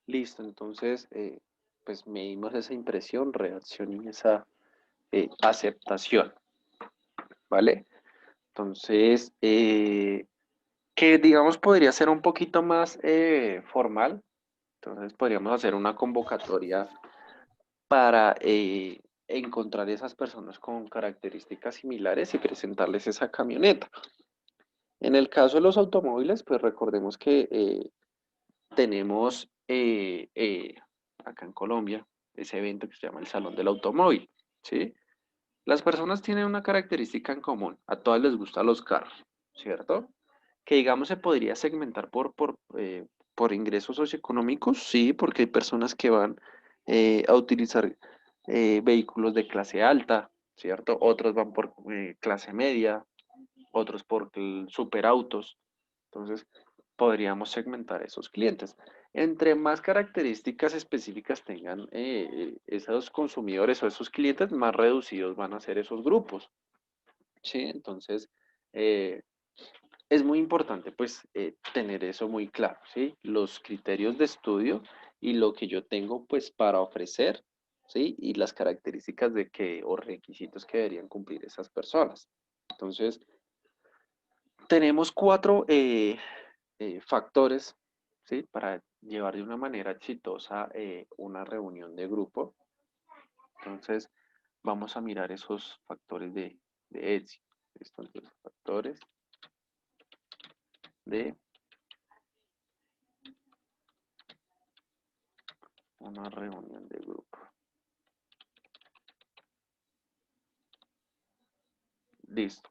Listo, entonces, pues medimos esa impresión, reacción y esa aceptación, ¿vale? Entonces, que digamos podría ser un poquito más formal, entonces podríamos hacer una convocatoria para encontrar esas personas con características similares y presentarles esa camioneta. En el caso de los automóviles, pues recordemos que tenemos acá en Colombia ese evento que se llama el Salón del Automóvil, ¿sí? Las personas tienen una característica en común, a todas les gustan los carros, ¿cierto? Que digamos se podría segmentar por ingresos socioeconómicos, sí, porque hay personas que van a utilizar vehículos de clase alta, ¿cierto? Otros van por clase media, otros por superautos. Entonces, podríamos segmentar esos clientes. Entre más características específicas tengan esos consumidores o esos clientes, más reducidos van a ser esos grupos. ¿Sí? Entonces, eh, es muy importante pues tener eso muy claro, ¿sí? Los criterios de estudio y lo que yo tengo pues para ofrecer, ¿sí? Y las características de que o requisitos que deberían cumplir esas personas. Entonces, tenemos cuatro factores, ¿sí? Para llevar de una manera exitosa una reunión de grupo. Entonces, vamos a mirar esos factores de éxito. Estos dos factores de una reunión de grupo. Listo.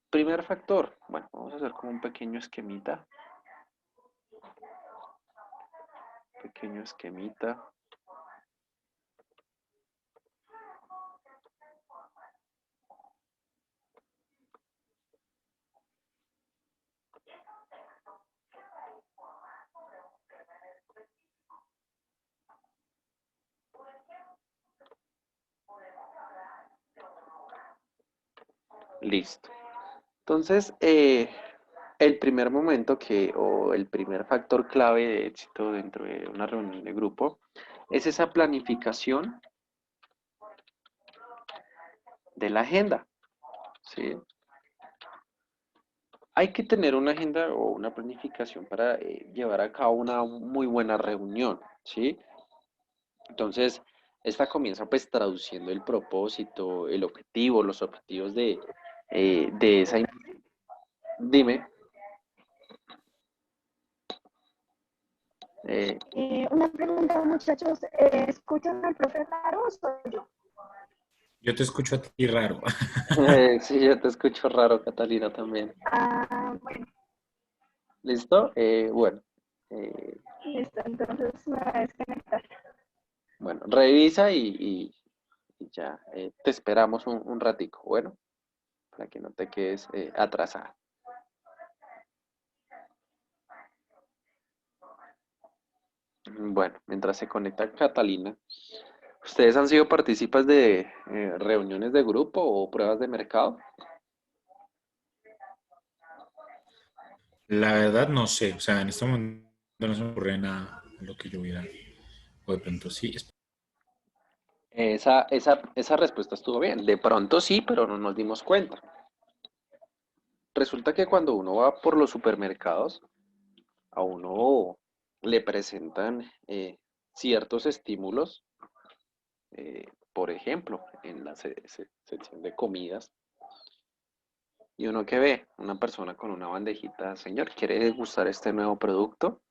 Primer factor. Bueno, vamos a hacer como un pequeño esquemita. Pequeño esquemita. Listo. Entonces, el primer momento o el primer factor clave de éxito dentro de una reunión de grupo es esa planificación de la agenda, ¿sí? Hay que tener una agenda o una planificación para llevar a cabo una muy buena reunión, ¿sí? Entonces, esta comienza pues traduciendo el propósito, el objetivo, los objetivos de esa... Dime. eh, Una pregunta, muchachos. ¿Escuchan al profe Raro o soy yo? Yo te escucho a ti raro. sí, yo te escucho raro, Catalina, también. Ah, bueno, ¿Listo? Bueno. eh, listo. Entonces me voy a desconectar. bueno, revisa y ya te esperamos un ratico, bueno, para que no te quedes atrasada. Bueno, mientras se conecta Catalina, ¿ustedes han sido partícipes de reuniones de grupo o pruebas de mercado? La verdad no sé, o sea, en este momento no se me ocurre nada a lo que yo hubiera, o de pronto sí. Esa respuesta estuvo bien. De pronto sí, pero no nos dimos cuenta. Resulta que cuando uno va por los supermercados, a uno le presentan ciertos estímulos, por ejemplo, en la sección de comidas, y uno que ve, una persona con una bandejita, señor, ¿quiere degustar este nuevo producto?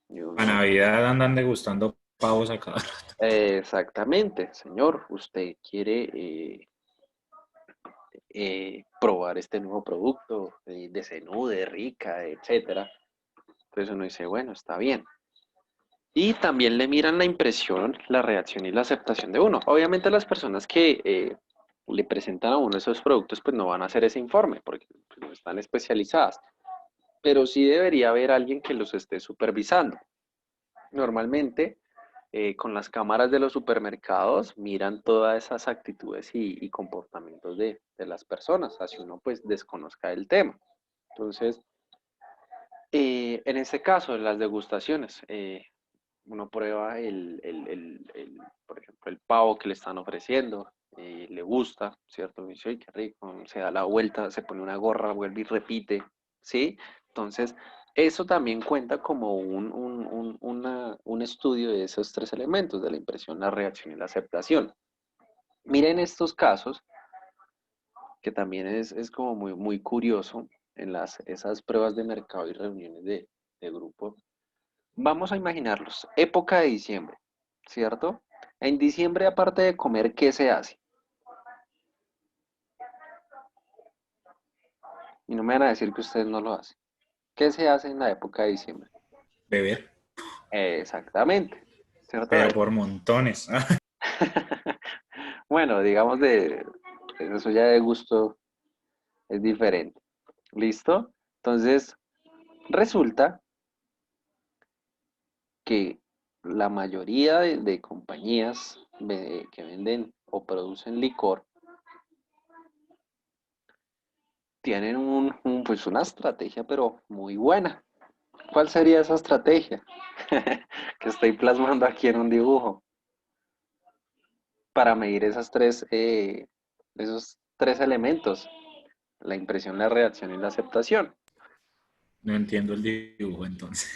Y A uno, Navidad andan degustando pavos a cada rato. exactamente, señor, ¿usted quiere probar este nuevo producto de Cenude, Rica, etcétera? Entonces uno dice, bueno, está bien. Y también le miran la impresión, la reacción y la aceptación de uno. Obviamente las personas que le presentan a uno esos productos pues no van a hacer ese informe porque pues, no están especializadas, pero sí debería haber alguien que los esté supervisando. Normalmente con las cámaras de los supermercados miran todas esas actitudes y comportamientos de las personas, así uno pues desconozca el tema. Entonces, en este caso, en las degustaciones, uno prueba por ejemplo, el pavo que le están ofreciendo, le gusta, ¿cierto? Dice, "Ay, qué rico", se da la vuelta, se pone una gorra, vuelve y repite, ¿sí? Entonces, eso también cuenta como un estudio de esos tres elementos, de la impresión, la reacción y la aceptación. Miren estos casos, que también es como muy curioso en esas pruebas de mercado y reuniones de grupo. Vamos a imaginarlos. Época de diciembre, ¿cierto? En diciembre, aparte de comer, ¿qué se hace? Y no me van a decir que ustedes no lo hacen. ¿Qué se hace en la época de diciembre? Beber, Exactamente, ¿cierto? pero por montones. Bueno, digamos eso ya de gusto es diferente. ¿Listo? Entonces, resulta que la mayoría de compañías que venden o producen licor tienen pues una estrategia, pero muy buena. ¿Cuál sería esa estrategia que estoy plasmando aquí en un dibujo para medir esos tres elementos? La impresión, la reacción y la aceptación. No entiendo el dibujo entonces.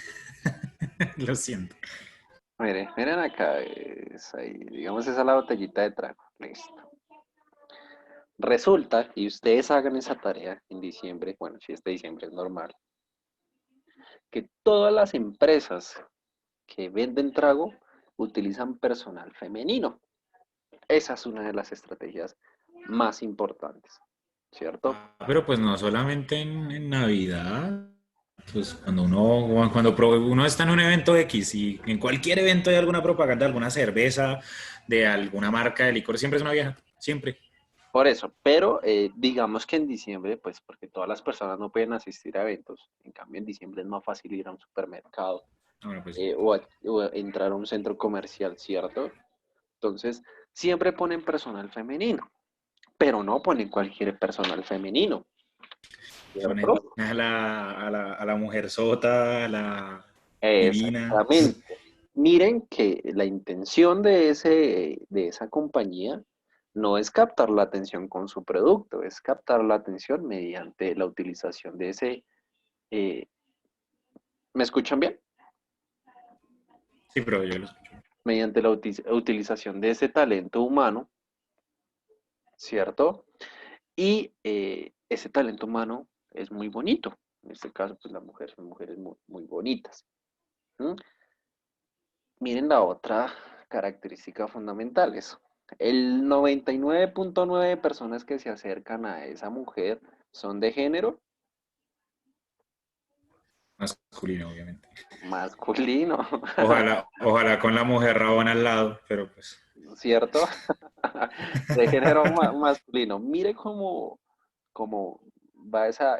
Lo siento. Miren acá, ahí, digamos esa es la botellita de trago. Listo. Resulta, y ustedes hagan esa tarea en diciembre, bueno, si este diciembre es normal, que todas las empresas que venden trago utilizan personal femenino. Esa es una de las estrategias más importantes, ¿cierto? Pero pues no solamente en Navidad. Pues cuando uno está en un evento X y en cualquier evento hay alguna propaganda, alguna cerveza, de alguna marca de licor, siempre es una vieja, siempre. Por eso, pero digamos que en diciembre, pues porque todas las personas no pueden asistir a eventos, en cambio en diciembre es más fácil ir a un supermercado Bueno, pues sí. o entrar a un centro comercial, ¿cierto? Entonces, siempre ponen personal femenino, pero no ponen cualquier personal femenino, Ponen ¿cierto? a la mujer sota, a la divina. Exactamente. Miren que la intención de esa compañía no es captar la atención con su producto, es captar la atención mediante la utilización de eh, ¿me escuchan bien? Sí, pero yo lo escucho. Mediante la utilización de ese talento humano, ¿cierto? Y ese talento humano es muy bonito. En este caso, pues las mujeres son mujeres muy bonitas. ¿Mm? Miren la otra característica fundamental. El 99.9 de personas que se acercan a esa mujer son de género Masculino, obviamente. masculino, Ojalá con la mujer rabona al lado, pero pues. ¿cierto? De género masculino. Mire cómo va esa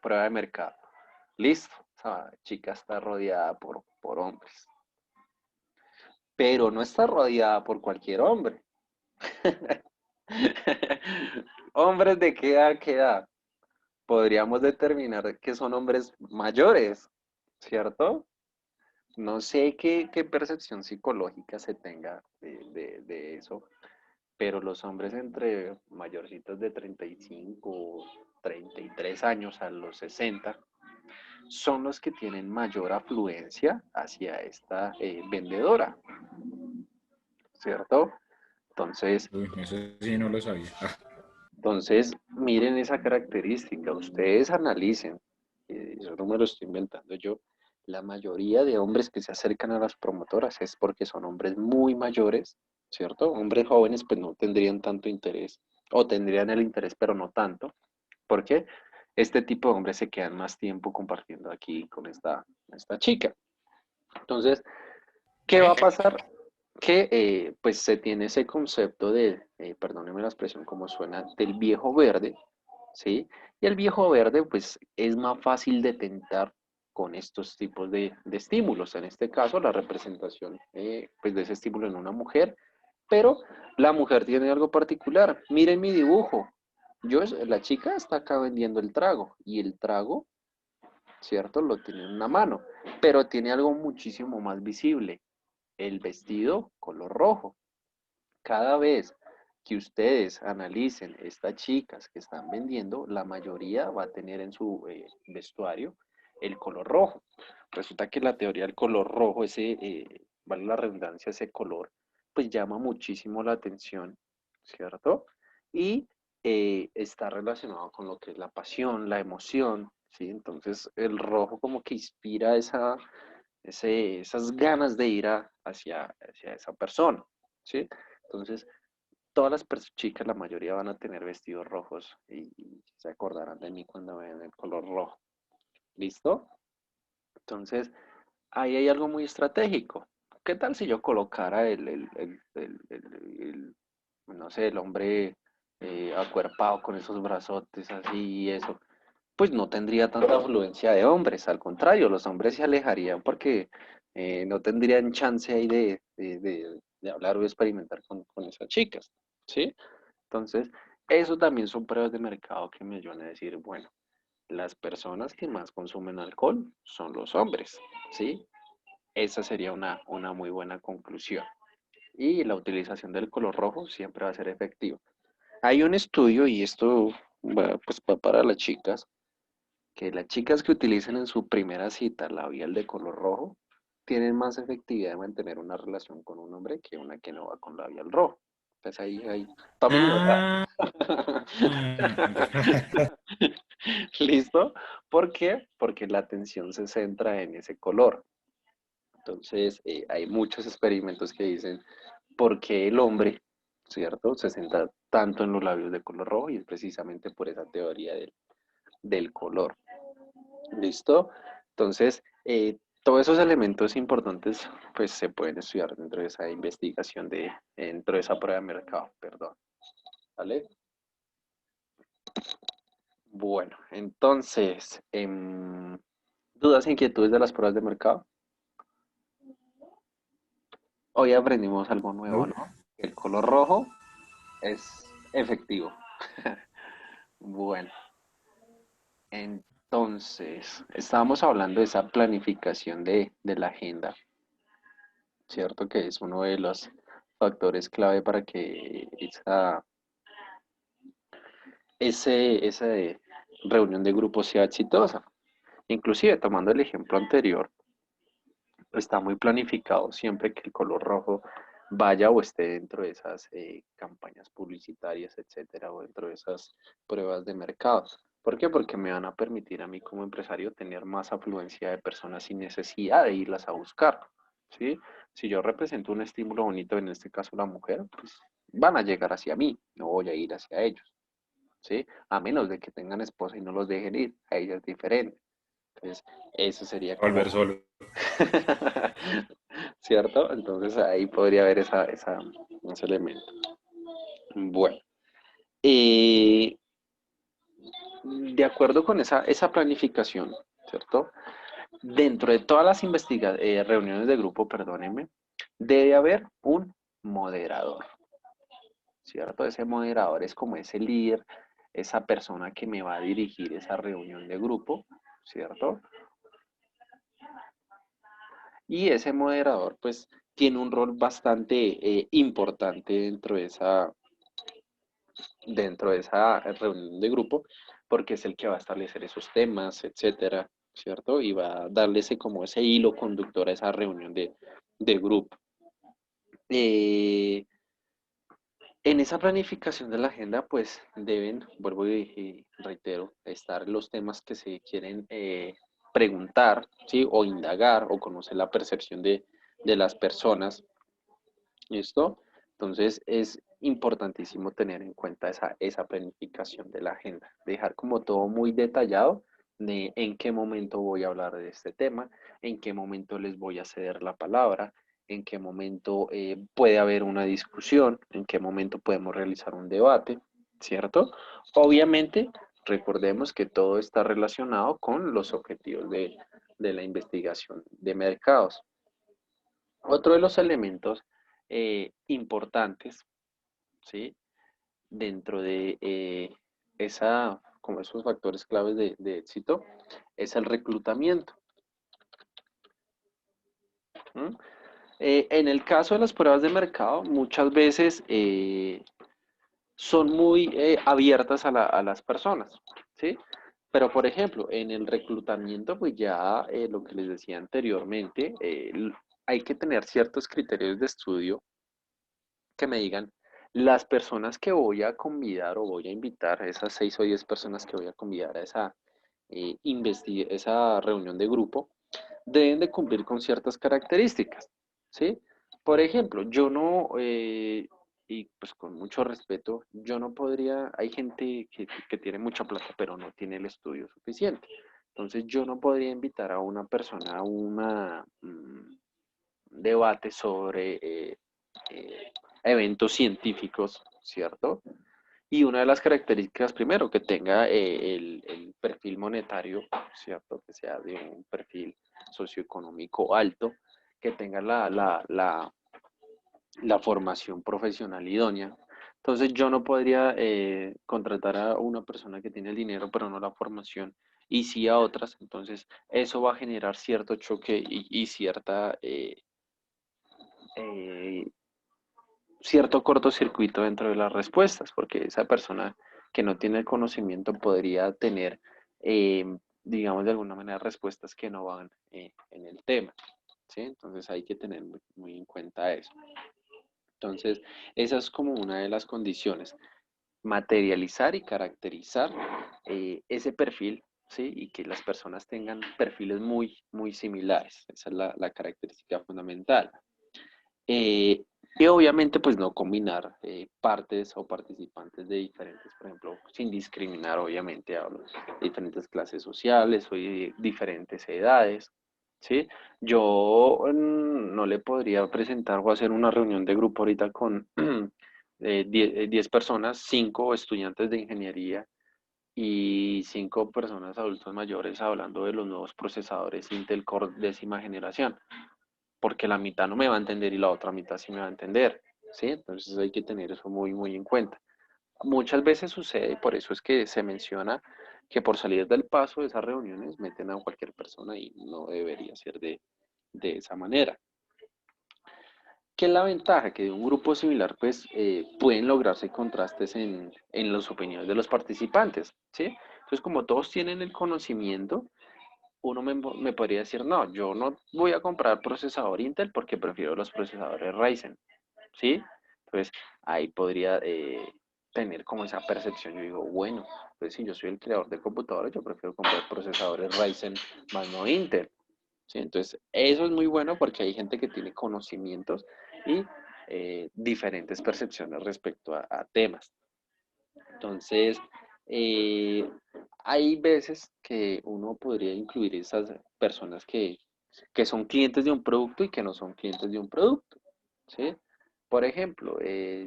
prueba de mercado. Listo, esa chica está rodeada por hombres, pero no está rodeada por cualquier hombre. ¿Hombres de qué edad, qué edad? Podríamos determinar que son hombres mayores, ¿cierto? No sé qué percepción psicológica se tenga de eso, pero los hombres entre mayorcitos de 35, 33 años a los 60 son los que tienen mayor afluencia hacia esta vendedora, ¿cierto? Entonces, Uy, eso sí no lo sabía. miren esa característica, ustedes analicen, eso no me lo estoy inventando yo, la mayoría de hombres que se acercan a las promotoras es porque son hombres muy mayores, ¿cierto? Hombres jóvenes pues no tendrían tanto interés, o tendrían el interés pero no tanto, porque este tipo de hombres se quedan más tiempo compartiendo aquí con esta chica. Entonces, ¿qué va a pasar? Que pues se tiene ese concepto perdóneme la expresión como suena, del viejo verde, ¿sí? Y el viejo verde pues es más fácil de tentar con estos tipos de estímulos, en este caso la representación pues de ese estímulo en una mujer, pero la mujer tiene algo particular, miren mi dibujo, la chica está acá vendiendo el trago y el trago ¿cierto? Lo tiene en una mano, pero tiene algo muchísimo más visible, el vestido color rojo. Cada vez que ustedes analicen estas chicas que están vendiendo, la mayoría va a tener en su vestuario el color rojo. Resulta que la teoría del color rojo, vale la redundancia, ese color, pues llama muchísimo la atención, ¿cierto? Y está relacionado con lo que es la pasión, la emoción, ¿sí? Entonces el rojo como que inspira esas ganas de ir hacia esa persona, ¿sí? Entonces, todas las chicas, la mayoría van a tener vestidos rojos y se acordarán de mí cuando vean el color rojo. ¿Listo? Entonces, ahí hay algo muy estratégico. ¿Qué tal si yo colocara no sé, el hombre acuerpado con esos brazotes así y eso? Pues no tendría tanta afluencia de hombres, al contrario, los hombres se alejarían porque no tendrían chance ahí de hablar o de experimentar con esas chicas, ¿sí? Entonces, eso también son pruebas de mercado que me ayudan a decir, bueno, las personas que más consumen alcohol son los hombres, ¿sí? Esa sería una muy buena conclusión. Y la utilización del color rojo siempre va a ser efectiva. Hay un estudio, y esto pues, va para las chicas, que las chicas que utilicen en su primera cita labial de color rojo tienen más efectividad de mantener una relación con un hombre que una que no va con labial rojo. Entonces ahí, tomen nota. Ah, ¿Listo? ¿Por qué? Porque la atención se centra en ese color. Entonces, hay muchos experimentos que dicen por qué el hombre, ¿cierto? Se centra tanto en los labios de color rojo y es precisamente por esa teoría del color. ¿Listo? Entonces, todos esos elementos importantes, pues se pueden estudiar dentro de esa investigación dentro de esa prueba de mercado, perdón. ¿Vale? Bueno, entonces, ¿dudas, inquietudes de las pruebas de mercado? Hoy aprendimos algo nuevo, no. ¿no? El color rojo es efectivo. Bueno, entonces, estábamos hablando de esa planificación de la agenda, ¿cierto? Que es uno de los factores clave para que esa reunión de grupo sea exitosa. Inclusive, tomando el ejemplo anterior, está muy planificado siempre que el color rojo vaya o esté dentro de esas campañas publicitarias, etcétera, o dentro de esas pruebas de mercado. ¿Por qué? Porque me van a permitir a mí como empresario tener más afluencia de personas sin necesidad de irlas a buscar, ¿sí? Si yo represento un estímulo bonito, en este caso la mujer, pues van a llegar hacia mí, no voy a ir hacia ellos, ¿sí? A menos de que tengan esposa y no los dejen ir, a ella es diferente. Entonces, eso sería como Volver solo. ¿cierto? Entonces ahí podría haber ese elemento. Bueno, eh, de acuerdo con esa planificación, ¿cierto? Dentro de todas las reuniones de grupo, perdónenme, debe haber un moderador, ¿cierto? Ese moderador es como ese líder, esa persona que me va a dirigir esa reunión de grupo, ¿cierto? Y ese moderador, pues, tiene un rol bastante importante dentro de esa reunión de grupo, porque es el que va a establecer esos temas, etcétera, ¿cierto? Y va a darle ese hilo conductor a esa reunión de grupo. Eh, en esa planificación de la agenda, pues deben, vuelvo y reitero, estar los temas que se quieren preguntar, ¿sí? O indagar o conocer la percepción de las personas. ¿Listo? Entonces es importantísimo tener en cuenta esa planificación de la agenda, dejar como todo muy detallado de en qué momento voy a hablar de este tema, en qué momento les voy a ceder la palabra, en qué momento puede haber una discusión, en qué momento podemos realizar un debate, ¿cierto? Obviamente, recordemos que todo está relacionado con los objetivos de la investigación de mercados. Otro de los elementos importantes, ¿sí? Dentro de como esos factores claves de éxito, es el reclutamiento. ¿Mm? En el caso de las pruebas de mercado, muchas veces son muy abiertas a las personas, ¿sí? Pero, por ejemplo, en el reclutamiento, pues ya lo que les decía anteriormente, hay que tener ciertos criterios de estudio que me digan, las personas que voy a convidar o voy a invitar, esas 6 o 10 personas que voy a convidar a esa, esa reunión de grupo, deben de cumplir con ciertas características, ¿sí? Por ejemplo, yo no, y pues con mucho respeto, yo no podría, hay gente que tiene mucha plata, pero no tiene el estudio suficiente. Entonces, yo no podría invitar a una persona a un debate sobre eventos científicos, ¿cierto? Y una de las características, primero, que tenga el perfil monetario, ¿cierto? Que sea de un perfil socioeconómico alto, que tenga la formación profesional idónea. Entonces yo no podría contratar a una persona que tiene el dinero, pero no la formación, y sí a otras. Entonces eso va a generar cierto choque y cierta eh, cierto cortocircuito dentro de las respuestas, porque esa persona que no tiene el conocimiento podría tener, eh, digamos, de alguna manera respuestas que no van en el tema, ¿sí? Entonces hay que tener muy en cuenta eso. Entonces, esa es como una de las condiciones, materializar y caracterizar ese perfil, ¿sí? Y que las personas tengan perfiles muy similares. Esa es la característica fundamental. Eh, y obviamente, pues no combinar partes o participantes de diferentes, por ejemplo, sin discriminar, obviamente, hablo de diferentes clases sociales o de diferentes edades, ¿sí? Yo no le podría presentar o hacer una reunión de grupo ahorita con 10 personas, 5 estudiantes de ingeniería y 5 personas adultos mayores hablando de los nuevos procesadores Intel Core 10ª generación, porque la mitad no me va a entender y la otra mitad sí me va a entender, ¿sí? Entonces hay que tener eso muy en cuenta. Muchas veces sucede, y por eso es que se menciona que por salir del paso de esas reuniones meten a cualquier persona y no debería ser de esa manera. ¿Qué es la ventaja? Que de un grupo similar, pues, pueden lograrse contrastes en las opiniones de los participantes, ¿sí? Entonces, como todos tienen el conocimiento, uno me podría decir, no, yo no voy a comprar procesador Intel porque prefiero los procesadores Ryzen, ¿sí? Entonces, ahí podría tener como esa percepción. Yo digo, bueno, pues si yo soy el creador de computadores, yo prefiero comprar procesadores Ryzen más no Intel, ¿sí? Entonces, eso es muy bueno porque hay gente que tiene conocimientos y diferentes percepciones respecto a temas. Entonces, eh, hay veces que uno podría incluir esas personas que son clientes de un producto y que no son clientes de un producto, ¿sí? Por ejemplo,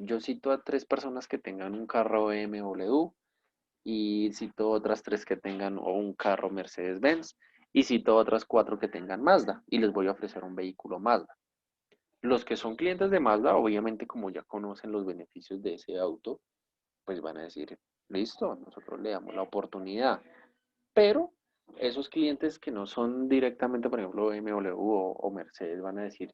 yo cito a 3 personas que tengan un carro BMW y cito otras 3 que tengan un carro Mercedes-Benz y cito otras 4 que tengan Mazda y les voy a ofrecer un vehículo Mazda. Los que son clientes de Mazda, obviamente como ya conocen los beneficios de ese auto, pues van a decir, listo, nosotros le damos la oportunidad. Pero esos clientes que no son directamente, por ejemplo, BMW o Mercedes, van a decir,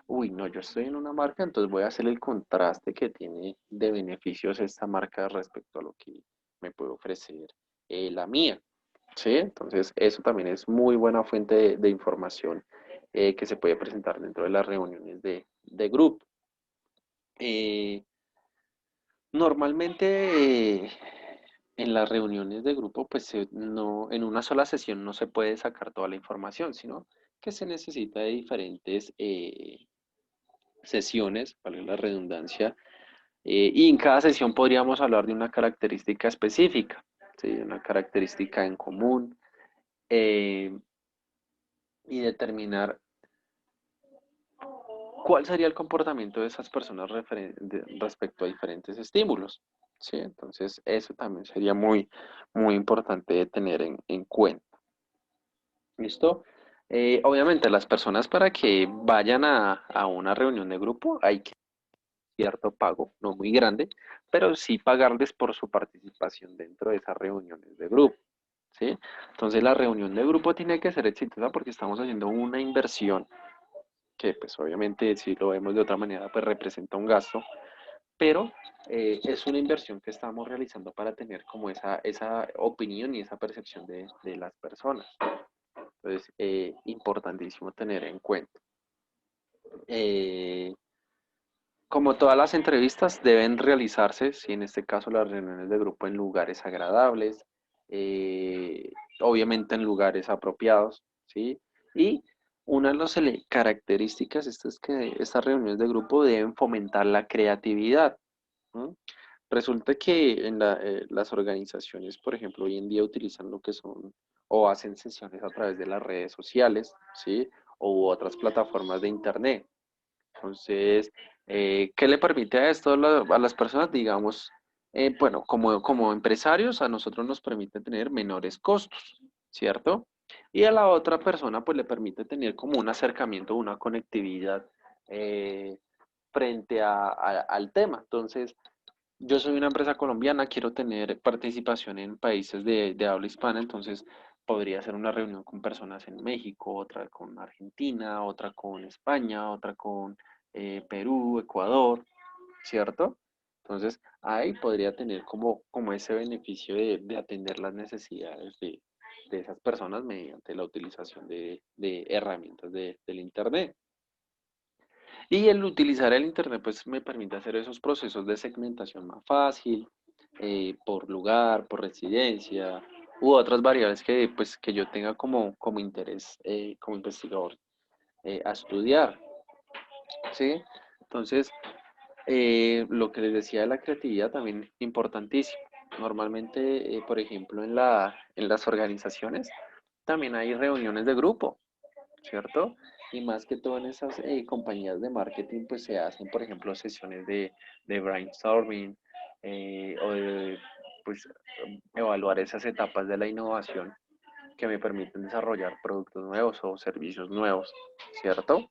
uy, no, yo estoy en una marca, entonces voy a hacer el contraste que tiene de beneficios esta marca respecto a lo que me puede ofrecer la mía. ¿Sí? Entonces, eso también es muy buena fuente de información que se puede presentar dentro de las reuniones de grupo. Eh, Normalmente en las reuniones de grupo, pues no, en una sola sesión no se puede sacar toda la información, sino que se necesita de diferentes sesiones, vale la redundancia, y en cada sesión podríamos hablar de una característica específica, ¿sí? Una característica en común, eh, y determinar cuál sería el comportamiento de esas personas respecto a diferentes estímulos. ¿Sí? Entonces, eso también sería muy importante de tener en cuenta. ¿Listo? Obviamente, las personas para que vayan a una reunión de grupo hay que cierto pago, no muy grande, pero sí pagarles por su participación dentro de esas reuniones de grupo. ¿sí? Entonces la reunión de grupo tiene que ser exitosa porque estamos haciendo una inversión que pues obviamente si lo vemos de otra manera pues representa un gasto, pero es una inversión que estamos realizando para tener como esa opinión y esa percepción de las personas. Entonces, importantísimo tener en cuenta. Eh, Como todas las entrevistas, deben realizarse, si en este caso las reuniones de grupo, en lugares agradables, eh, obviamente en lugares apropiados, ¿sí? Y una de las características es que estas reuniones de grupo deben fomentar la creatividad. ¿Mm? Resulta que las organizaciones, por ejemplo, hoy en día utilizan lo que son o hacen sesiones a través de las redes sociales, ¿sí? O otras plataformas de internet. Entonces, ¿qué le permite a esto a las personas? Digamos, bueno, como empresarios, a nosotros nos permite tener menores costos, ¿cierto? Y a la otra persona, pues le permite tener como un acercamiento, una conectividad eh, frente al tema. Entonces, yo soy una empresa colombiana, quiero tener participación en países de habla hispana, entonces podría hacer una reunión con personas en México, otra con Argentina, otra con España, otra con Perú, Ecuador, ¿cierto? Entonces ahí podría tener como ese beneficio de atender las necesidades de esas personas mediante la utilización de herramientas del Internet. Y el utilizar el Internet pues me permite hacer esos procesos de segmentación más fácil, por lugar, por residencia, u otras variables que yo tenga como interés como investigador a estudiar, ¿sí? Entonces, lo que les decía de la creatividad también importantísimo. Normalmente, por ejemplo, en las organizaciones también hay reuniones de grupo, ¿cierto? Y más que todo en esas compañías de marketing, pues se hacen, por ejemplo, sesiones de brainstorming o de, pues, evaluar esas etapas de la innovación que me permiten desarrollar productos nuevos o servicios nuevos, ¿cierto?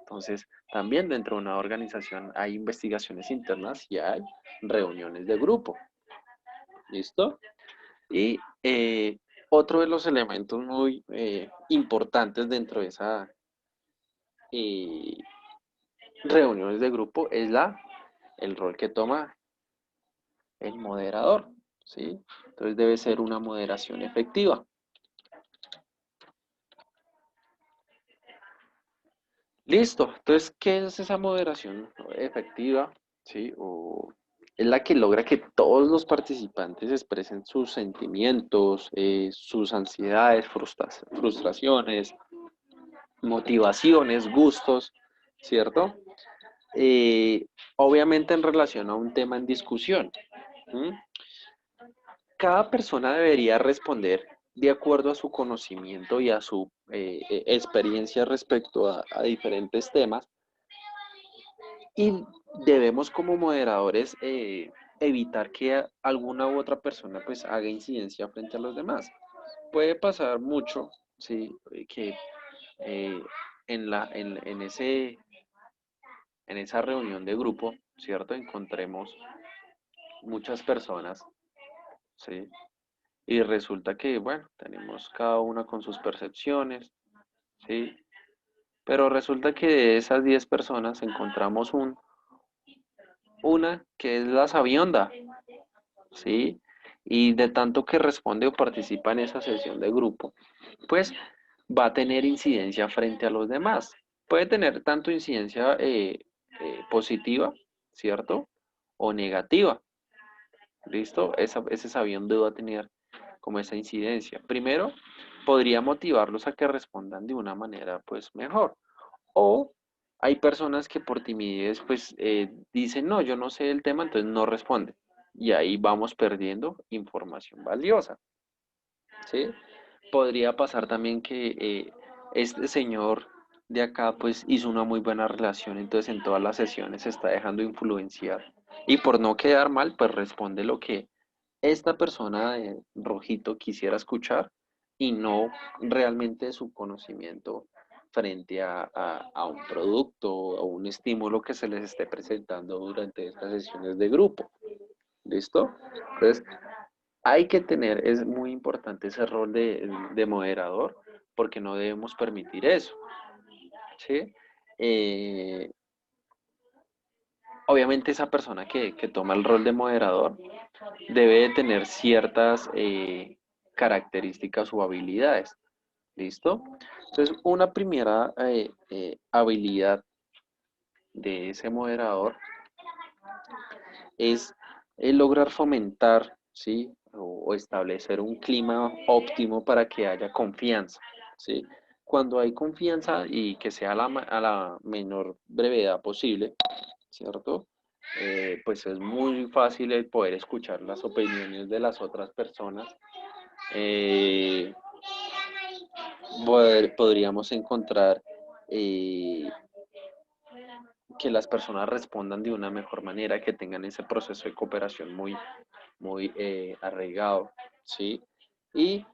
Entonces, también dentro de una organización hay investigaciones internas y hay reuniones de grupo, ¿listo? Y otro de los elementos muy importantes dentro de esa reuniones de grupo es el rol que toma el moderador, ¿sí? Entonces debe ser una moderación efectiva. Listo. Entonces, ¿qué es esa moderación efectiva? ¿Sí? O es la que logra que todos los participantes expresen sus sentimientos, sus ansiedades, frustraciones, motivaciones, gustos, ¿cierto? Obviamente en relación a un tema en discusión. ¿Mm? Cada persona debería responder de acuerdo a su conocimiento y a su experiencia respecto a diferentes temas y debemos como moderadores evitar que alguna u otra persona pues haga incidencia frente a los demás. Puede pasar mucho, ¿sí? Que eh, en esa reunión de grupo, ¿cierto? Encontremos muchas personas, ¿sí? Y resulta que, bueno, tenemos cada una con sus percepciones, ¿sí? Pero resulta que de esas 10 personas encontramos una que es la sabionda, ¿sí? Y de tanto que responde o participa en esa sesión de grupo, pues va a tener incidencia frente a los demás. Puede tener tanto incidencia positiva, ¿cierto? O negativa, ¿listo? Ese sabiondo va a tener como esa incidencia. Primero, podría motivarlos a que respondan de una manera pues mejor. O hay personas que por timidez pues dicen, no, yo no sé el tema, entonces no responden. Y ahí vamos perdiendo información valiosa, ¿sí? Podría pasar también que este señor de acá pues hizo una muy buena relación, entonces en todas las sesiones se está dejando influenciar. Y por no quedar mal, pues responde lo que esta persona de rojito quisiera escuchar y no realmente su conocimiento frente a un producto o un estímulo que se les esté presentando durante estas sesiones de grupo. ¿Listo? Entonces, hay que tener, es muy importante ese rol de moderador, porque no debemos permitir eso, ¿sí? Eh, Obviamente esa persona que toma el rol de moderador debe de tener ciertas características o habilidades. ¿Listo? Entonces, una primera habilidad de ese moderador es lograr fomentar, ¿sí? O establecer un clima óptimo para que haya confianza, ¿sí? Cuando hay confianza y que sea a la menor brevedad posible, ¿cierto? Pues es muy fácil el poder escuchar las opiniones de las otras personas. Eh, Podríamos encontrar eh, que las personas respondan de una mejor manera, que tengan ese proceso de cooperación muy arraigado, ¿sí? Y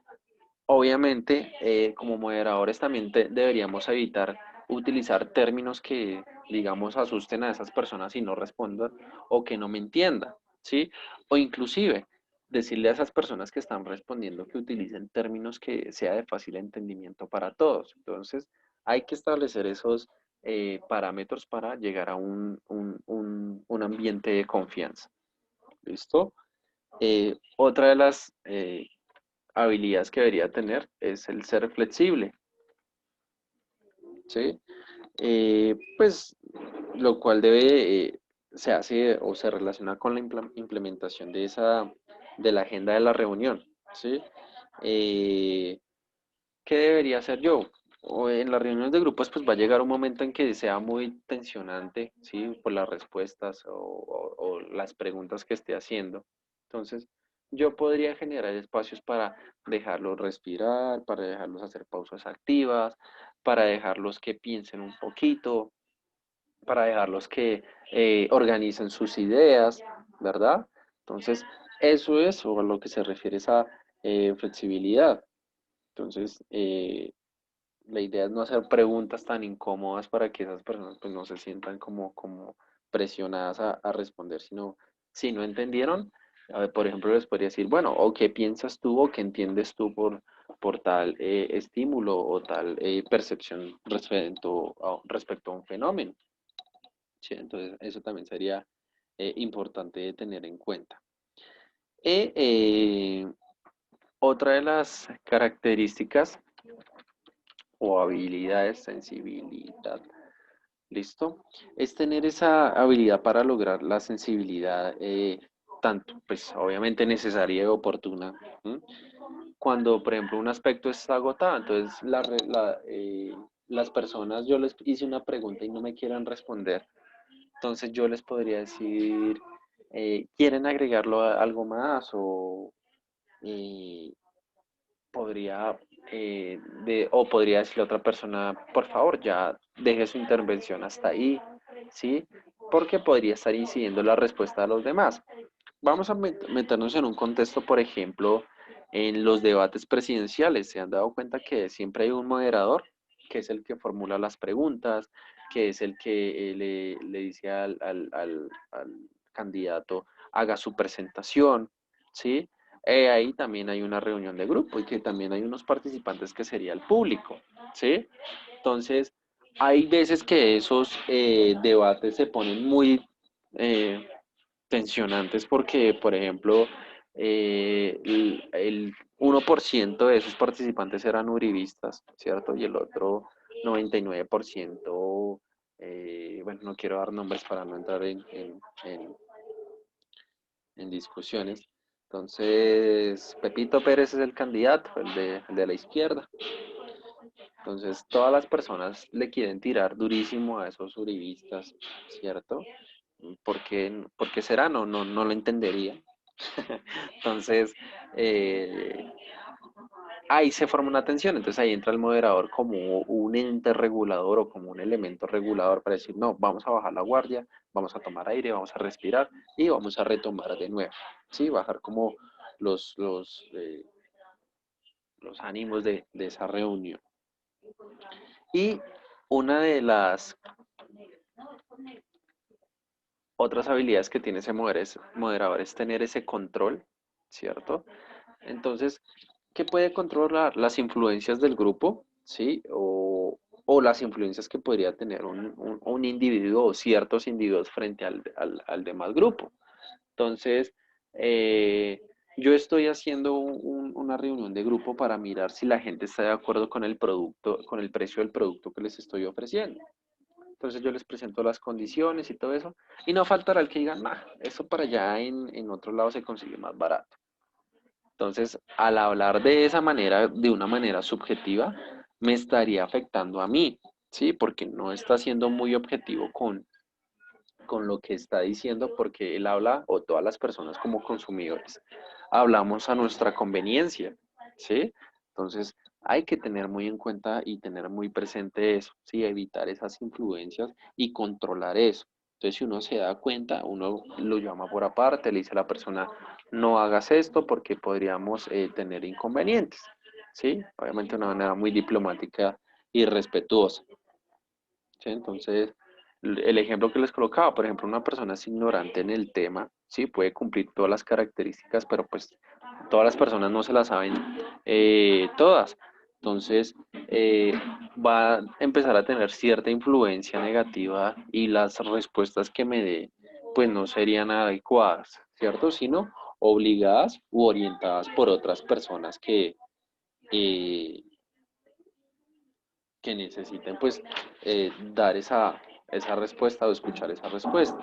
obviamente, como moderadores también deberíamos evitar utilizar términos que, digamos, asusten a esas personas y no respondan o que no me entiendan, ¿sí? O inclusive decirle a esas personas que están respondiendo que utilicen términos que sea de fácil entendimiento para todos. Entonces, hay que establecer esos parámetros para llegar a un ambiente de confianza. ¿Listo? Otra de las habilidades que debería tener es el ser flexible, ¿sí? Pues lo cual se hace o se relaciona con la implementación de la agenda de la reunión, ¿sí? Eh, ¿Qué debería hacer yo? O en las reuniones de grupos, pues va a llegar un momento en que sea muy tensionante, ¿sí? Por las respuestas o las preguntas que esté haciendo. Entonces, yo podría generar espacios para dejarlos respirar, para dejarlos hacer pausas activas, para dejarlos que piensen un poquito, para dejarlos que organicen sus ideas, ¿verdad? Entonces, eso es o a lo que se refiere esa flexibilidad. Entonces, la idea es no hacer preguntas tan incómodas para que esas personas pues, no se sientan como presionadas a responder, sino si no entendieron, a ver, por ejemplo, les podría decir, bueno, o qué piensas tú o qué entiendes tú por tal estímulo o tal percepción respecto a un fenómeno. ¿Sí? Entonces, eso también sería importante tener en cuenta. Y, otra de las características o habilidades, sensibilidad, ¿listo? Es tener esa habilidad para lograr la sensibilidad, tanto, pues obviamente necesaria y oportuna. ¿M? Cuando, por ejemplo, un aspecto está agotado, entonces las personas, yo les hice una pregunta y no me quieran responder, entonces yo les podría decir, ¿quieren agregarlo a algo más? O eh, podría, o podría decirle a otra persona, por favor, ya deje su intervención hasta ahí, ¿sí? Porque podría estar incidiendo la respuesta de los demás. Vamos a meternos en un contexto, por ejemplo, en los debates presidenciales. ¿Se han dado cuenta que siempre hay un moderador, que es el que formula las preguntas, que es el que le dice al candidato haga su presentación, ¿sí? Ahí también hay una reunión de grupo y que también hay unos participantes que sería el público, ¿sí? Entonces, hay veces que esos debates se ponen muy eh, tensionantes porque, por ejemplo, el 1% de esos participantes eran uribistas, ¿cierto? Y el otro 99%, bueno, no quiero dar nombres para no entrar en discusiones. Entonces, Pepito Pérez es el candidato, el de la izquierda. Entonces, todas las personas le quieren tirar durísimo a esos uribistas, ¿cierto? ¿Por qué será? No lo entendería. Entonces, eh, ahí se forma una tensión, entonces ahí entra el moderador como un ente regulador o como un elemento regulador para decir, no, vamos a bajar la guardia, vamos a tomar aire, vamos a respirar y vamos a retomar de nuevo, ¿sí? Bajar como los, los, eh, los ánimos de esa reunión. Y una de las otras habilidades que tiene ese moderador es tener ese control, ¿cierto? Entonces, ¿qué puede controlar? Las influencias del grupo, ¿sí? O las influencias que podría tener un individuo o ciertos individuos frente al demás grupo. Entonces, eh, yo estoy haciendo una reunión de grupo para mirar si la gente está de acuerdo con el producto, con el precio del producto que les estoy ofreciendo. Entonces yo les presento las condiciones y todo eso. Y no faltará el que diga, nah, eso para allá en otro lado se consigue más barato. Entonces, al hablar de esa manera, de una manera subjetiva, me estaría afectando a mí, ¿sí? Porque no está siendo muy objetivo con lo que está diciendo, porque él habla, o todas las personas como consumidores, hablamos a nuestra conveniencia, ¿sí? Entonces, hay que tener muy en cuenta y tener muy presente eso, ¿sí? Evitar esas influencias y controlar eso. Entonces, si uno se da cuenta, uno lo llama por aparte, le dice a la persona, no hagas esto porque podríamos tener inconvenientes, ¿sí? Obviamente de una manera muy diplomática y respetuosa. ¿Sí? Entonces, el ejemplo que les colocaba, por ejemplo, una persona es ignorante en el tema, sí, puede cumplir todas las características, pero pues todas las personas no se las saben todas. Entonces, eh, va a empezar a tener cierta influencia negativa y las respuestas que me dé, pues no serían adecuadas, ¿cierto? Sino obligadas u orientadas por otras personas eh, que necesiten pues dar esa respuesta o escuchar esa respuesta.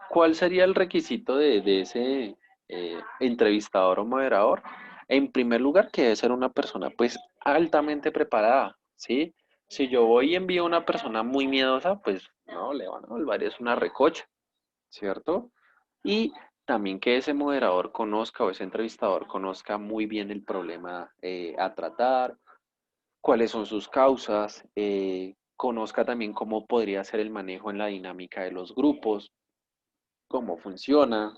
¿Cuál sería el requisito de ese entrevistador o moderador? En primer lugar, que debe ser una persona pues altamente preparada, ¿sí? Si yo voy y envío a una persona muy miedosa, pues no, le van a volver, es una recocha, ¿cierto? Y también que ese moderador conozca o ese entrevistador conozca muy bien el problema a tratar, cuáles son sus causas, conozca también cómo podría ser el manejo en la dinámica de los grupos, cómo funciona,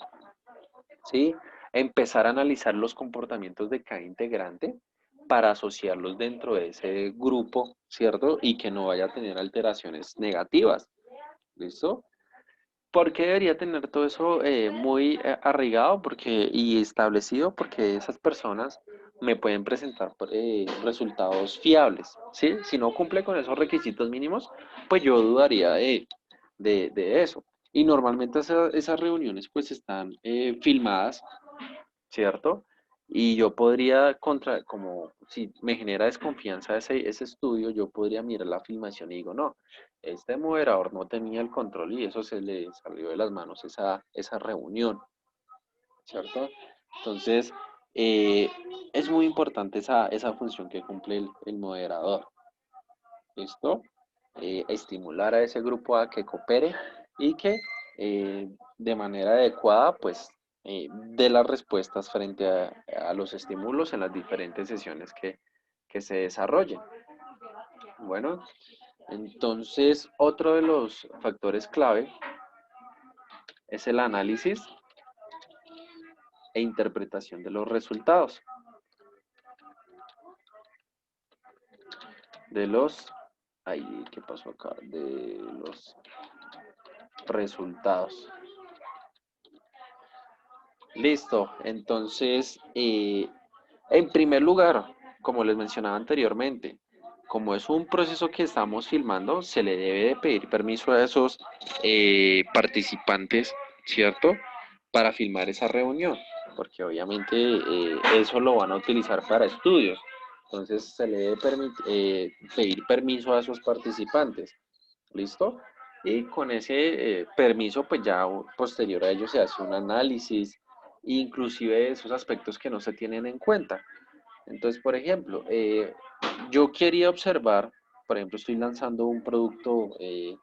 ¿sí? Empezar a analizar los comportamientos de cada integrante para asociarlos dentro de ese grupo, ¿cierto? Y que no vaya a tener alteraciones negativas, ¿listo? ¿Por qué debería tener todo eso muy arraigado y establecido? Porque esas personas me pueden presentar resultados fiables, ¿sí? Si no cumple con esos requisitos mínimos, pues yo dudaría de eso. Y normalmente esas reuniones pues están filmadas, ¿cierto? Y yo podría, como si me genera desconfianza ese estudio, yo podría mirar la filmación y digo, no, este moderador no tenía el control y eso se le salió de las manos esa reunión, ¿cierto? Entonces, eh, es muy importante esa función que cumple el moderador, ¿listo? Estimular a ese grupo a que coopere y que de manera adecuada, pues, dé las respuestas frente a los estímulos en las diferentes sesiones que se desarrollen. Bueno, entonces, otro de los factores clave es el análisis e interpretación de los resultados, de los, ay, ¿qué pasó acá? De los resultados. Listo, entonces, en primer lugar, como les mencionaba anteriormente, como es un proceso que estamos filmando, se le debe de pedir permiso a esos participantes, ¿cierto? Para filmar esa reunión, porque obviamente eso lo van a utilizar para estudios. Entonces se le debe pedir permiso a esos participantes, ¿listo? Y con ese permiso, pues ya posterior a ello se hace un análisis, inclusive de esos aspectos que no se tienen en cuenta. Entonces, por ejemplo, yo quería observar, por ejemplo, estoy lanzando un producto, eh,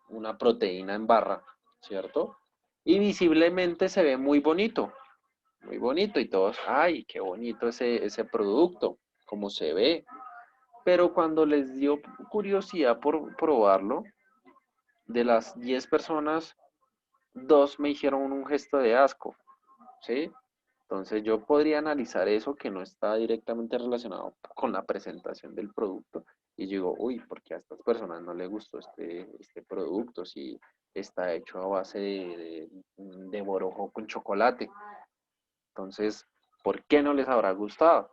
una proteína en barra, ¿cierto? Y visiblemente se ve muy bonito y todos, ay, qué bonito ese producto, cómo se ve. Pero cuando les dio curiosidad por probarlo, de las 10 personas, 2 me hicieron un gesto de asco, ¿sí? Entonces yo podría analizar eso que no está directamente relacionado con la presentación del producto y digo, uy, porque a estas personas no les gustó este producto, si está hecho a base de borojo con chocolate. Entonces, ¿por qué no les habrá gustado?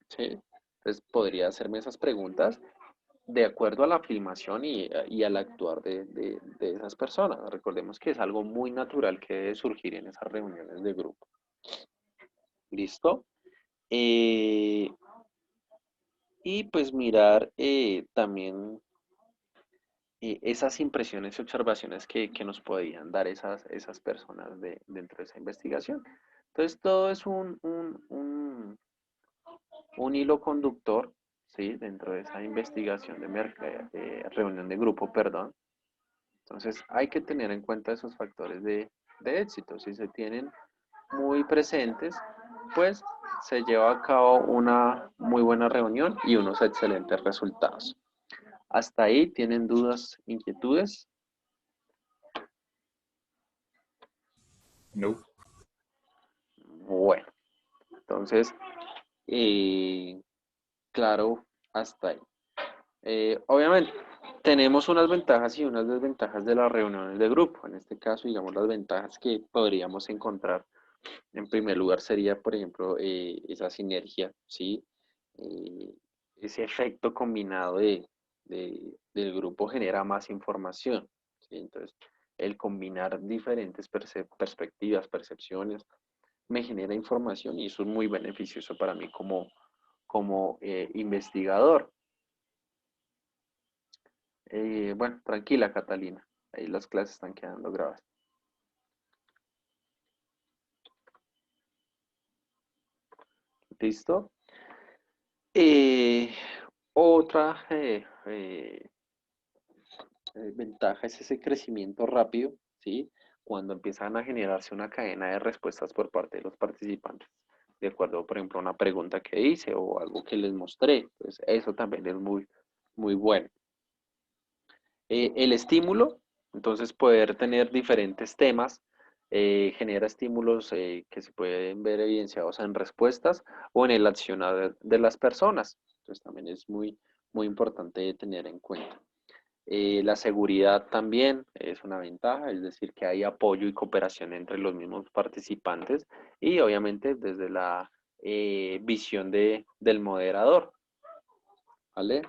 ¿Sí? Entonces, podría hacerme esas preguntas de acuerdo a la filmación y al actuar de esas personas. Recordemos que es algo muy natural que debe surgir en esas reuniones de grupo. ¿Listo? Y pues mirar también esas impresiones y observaciones que nos podían dar esas personas dentro de esa investigación. Entonces, todo es un hilo conductor, ¿sí? Dentro de esa investigación de reunión de grupo, perdón. Entonces, hay que tener en cuenta esos factores de éxito. Si se tienen muy presentes, pues se lleva a cabo una muy buena reunión y unos excelentes resultados. ¿Hasta ahí tienen dudas, inquietudes? No. Bueno, entonces, claro, hasta ahí. Obviamente, tenemos unas ventajas y unas desventajas de las reuniones de grupo. En este caso, digamos, las ventajas que podríamos encontrar, en primer lugar, sería, por ejemplo, esa sinergia, ¿sí? Eh, Ese efecto combinado del grupo genera más información, ¿sí? Entonces, el combinar diferentes perspectivas, percepciones, me genera información y eso es muy beneficioso para mí como investigador. Bueno, tranquila, Catalina. Ahí las clases están quedando grabadas. ¿Listo? Eh, Otra ventaja es ese crecimiento rápido, ¿sí? Cuando empiezan a generarse una cadena de respuestas por parte de los participantes, de acuerdo, por ejemplo, a una pregunta que hice o algo que les mostré. Pues eso también es muy, muy bueno. El estímulo, entonces poder tener diferentes temas, genera estímulos que se pueden ver evidenciados en respuestas o en el accionar de las personas. Entonces también es muy, muy importante tener en cuenta. La seguridad también es una ventaja, es decir, que hay apoyo y cooperación entre los mismos participantes y obviamente desde la visión del moderador, ¿vale?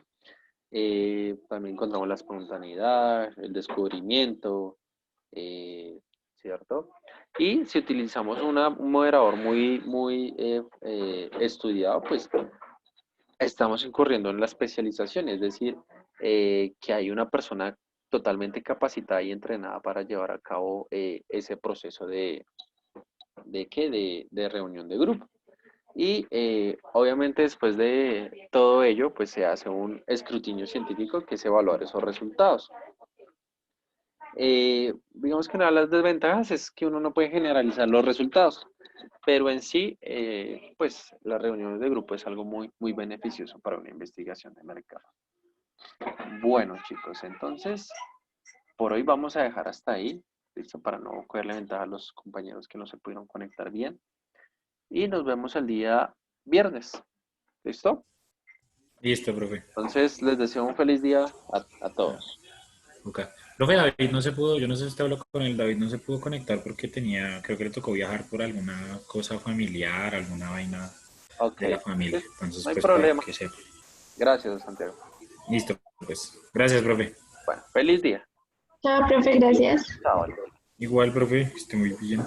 También encontramos la espontaneidad, el descubrimiento, ¿cierto? Y si utilizamos un moderador muy estudiado, pues estamos incurriendo en la especialización, es decir, que hay una persona totalmente capacitada y entrenada para llevar a cabo ese proceso de reunión de grupo. Y obviamente después de todo ello, pues se hace un escrutinio científico que es evaluar esos resultados. Digamos que una de las desventajas es que uno no puede generalizar los resultados, pero en sí, pues las reuniones de grupo es algo muy, muy beneficioso para una investigación de mercado. Bueno, chicos, entonces, por hoy vamos a dejar hasta ahí, ¿listo? Para no cogerle ventaja a los compañeros que no se pudieron conectar bien. Y nos vemos el día viernes, ¿listo? Listo, profe. Entonces, les deseo un feliz día a todos. Ok. Profe, David no se pudo, yo no sé si usted habló con él, David no se pudo conectar porque tenía, creo que le tocó viajar por alguna cosa familiar, alguna vaina Ok, de la familia. sí, Entonces, no hay pues para problema. que sepa. Gracias, Santiago. Listo, pues. Gracias, profe. Bueno, feliz día. Chao, profe, gracias. Chao. Igual, profe, que esté muy bien.